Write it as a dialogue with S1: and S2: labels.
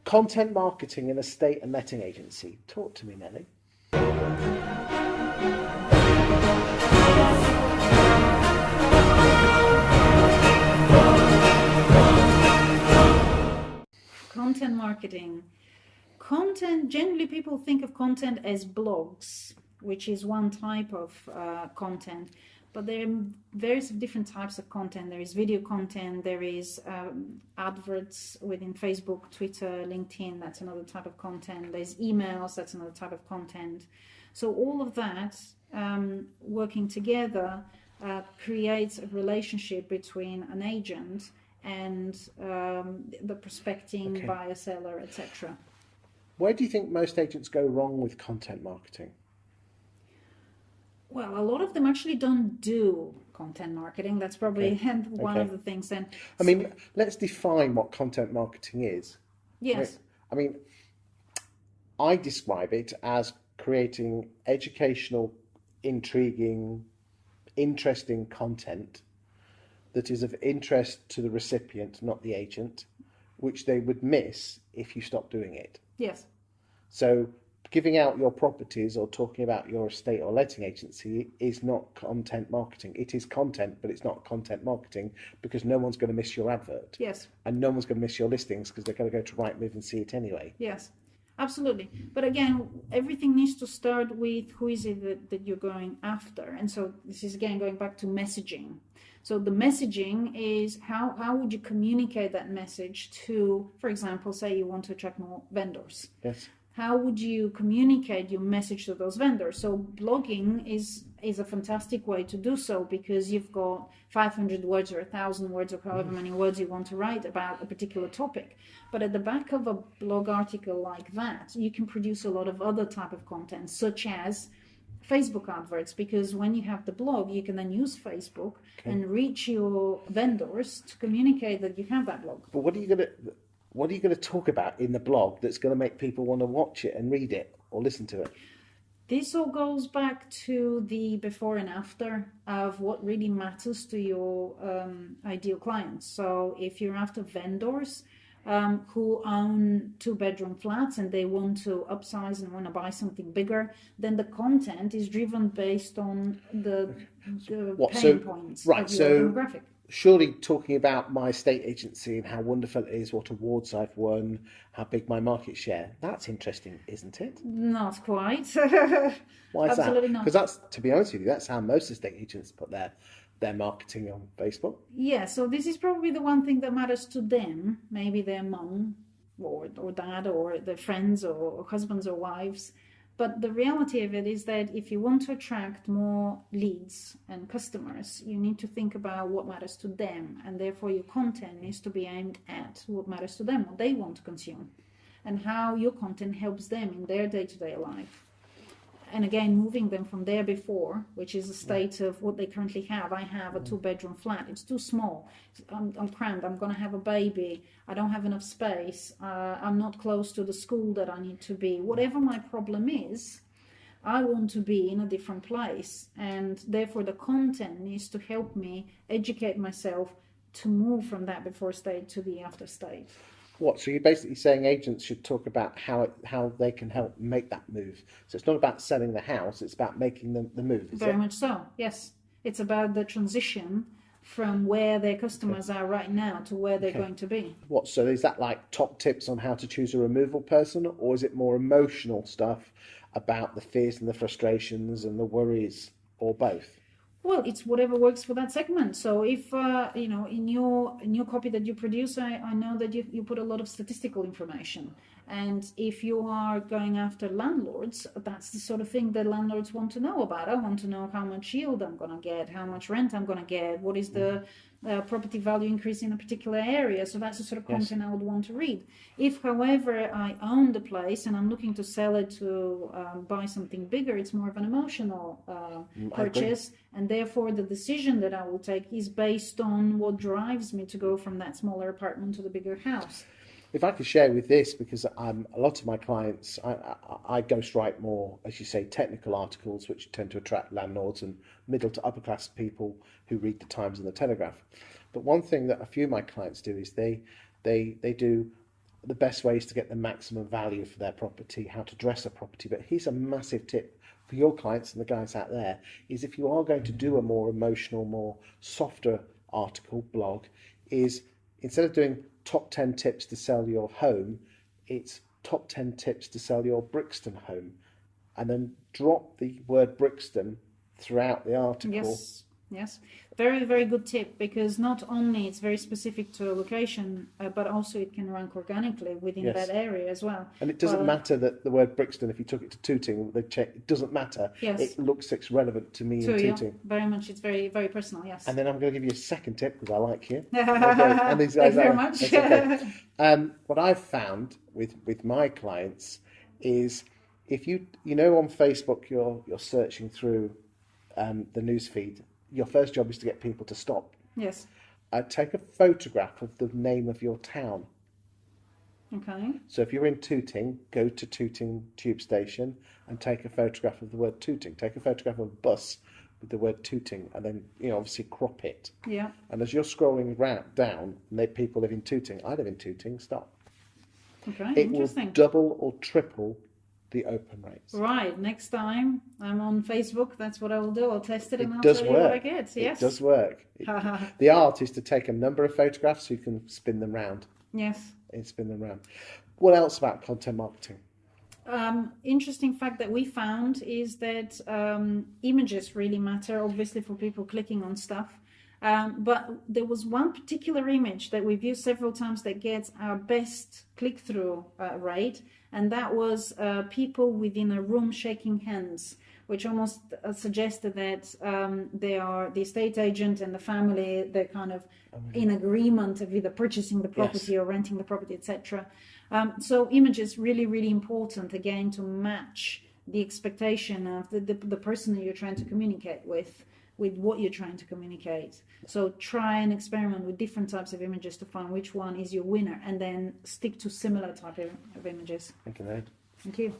S1: Content marketing in a estate and letting agency. Talk to me, Nelly.
S2: Content marketing. Content, generally people think of content as blogs, which is one type of content, but there are various different types of content. There is video content, there is adverts within Facebook, Twitter, LinkedIn, that's another type of content. There's emails, that's another type of content. So all of that working together creates a relationship between an agent and the prospecting buyer, seller, etc.
S1: Where do you think most agents go wrong with content marketing?
S2: Well, a lot of them actually don't do content marketing. That's probably one of the things. And
S1: I mean, let's define what content marketing is.
S2: Yes.
S1: I describe it as creating educational, intriguing, interesting content that is of interest to the recipient, not the agent, which they would miss if you stop doing it.
S2: Yes.
S1: So giving out your properties or talking about your estate or letting agency is not content marketing. It is content, but it's not content marketing because no one's going to miss your advert.
S2: Yes.
S1: And no one's going to miss your listings because they're going to go to Rightmove and see it anyway.
S2: Yes, absolutely. But again, everything needs to start with who is it that you're going after. And so this is again going back to messaging. So the messaging is how would you communicate that message to, for example, say you want to attract more vendors.
S1: Yes.
S2: How would you communicate your message to those vendors? So blogging is a fantastic way to do so because you've got 500 words or 1,000 words or however many words you want to write about a particular topic. But at the back of a blog article like that, you can produce a lot of other type of content, such as Facebook adverts, because when you have the blog, you can then use Facebook and reach your vendors to communicate that you have that blog.
S1: But what are you going to talk about in the blog that's going to make people want to watch it and read it or listen to it?
S2: This all goes back to the before and after of what really matters to your ideal clients. So if you're after vendors who own 2-bedroom flats and they want to upsize and want to buy something bigger, then the content is driven based on the pain points of your demographic.
S1: Surely talking about my estate agency and how wonderful it is, what awards I've won, how big my market share, that's interesting, isn't it?
S2: Not quite.
S1: Why is
S2: Absolutely
S1: that?
S2: not.
S1: Because that's, to be honest with you, that's how most estate agents put their marketing on Facebook.
S2: Yeah, so this is probably the one thing that matters to them, maybe their mum or dad or their friends or husbands or wives. But the reality of it is that if you want to attract more leads and customers, you need to think about what matters to them. And therefore, your content needs to be aimed at what matters to them, what they want to consume, and how your content helps them in their day-to-day life. And again, moving them from there before, which is a state of what they currently have. I have a 2-bedroom flat. It's too small. I'm crammed. I'm going to have a baby. I don't have enough space. I'm not close to the school that I need to be. Whatever my problem is, I want to be in a different place. And therefore, the content needs to help me educate myself to move from that before state to the after state.
S1: What? So you're basically saying agents should talk about how they can help make that move. So it's not about selling the house; it's about making the move.
S2: Very much so. Yes, it's about the transition from where their customers are right now to where they're going to be.
S1: What? So is that like top tips on how to choose a removal person, or is it more emotional stuff about the fears and the frustrations and the worries, or both?
S2: Well, it's whatever works for that segment. So if, in your copy that you produce, I know that you put a lot of statistical information. And if you are going after landlords, that's the sort of thing that landlords want to know about. I want to know how much yield I'm going to get, how much rent I'm going to get, what is the property value increase in a particular area. So that's the sort of content I would want to read. If, however, I own the place and I'm looking to sell it to buy something bigger, it's more of an emotional purchase. And therefore, the decision that I will take is based on what drives me to go from that smaller apartment to the bigger house.
S1: If I could share with this, because a lot of my clients, I ghostwrite more, as you say, technical articles, which tend to attract landlords and middle to upper class people who read the Times and the Telegraph. But one thing that a few of my clients do is they the best ways to get the maximum value for their property, how to dress a property. But here's a massive tip for your clients and the guys out there, is if you are going to do a more emotional, more softer article, blog, is instead of doing top 10 tips to sell your home, it's top 10 tips to sell your Brixton home. And then drop the word Brixton throughout the article.
S2: Yes, very, very good tip, because not only it's very specific to a location, but also it can rank organically within that area as well.
S1: And it doesn't matter that the word Brixton, if you took it to Tooting, it doesn't matter.
S2: Yes.
S1: It looks relevant to me in Tooting.
S2: Very much, it's very, very personal, yes.
S1: And then I'm going to give you a second tip, because I like you.
S2: Okay. And these guys, thank you very much.
S1: Okay. What I've found with my clients is, if you know on Facebook you're searching through the newsfeed, your first job is to get people to stop.
S2: Yes.
S1: Take a photograph of the name of your town.
S2: Okay.
S1: So if you're in Tooting, go to Tooting Tube Station and take a photograph of the word Tooting. Take a photograph of a bus with the word Tooting, and then obviously crop it.
S2: Yeah.
S1: And as you're scrolling down, and people live in Tooting, I live in Tooting, stop.
S2: Okay.
S1: It will double or triple the open rates.
S2: Right. Next time I'm on Facebook, that's what I will do. I'll test it and I'll tell you what I get. Yes.
S1: It does work. The art is to take a number of photographs so you can spin them round.
S2: Yes.
S1: And spin them round. What else about content marketing?
S2: Interesting fact that we found is that images really matter, obviously, for people clicking on stuff. But there was one particular image that we've used several times that gets our best click-through rate, and that was people within a room shaking hands, which almost suggested that they are the estate agent and the family, they're kind of in agreement of either purchasing the property or renting the property, etc. So images really, really important, again, to match the expectation of the person that you're trying to communicate with what you're trying to communicate. So try and experiment with different types of images to find which one is your winner, and then stick to similar type of images.
S1: Thank you, Nate.
S2: Thank you.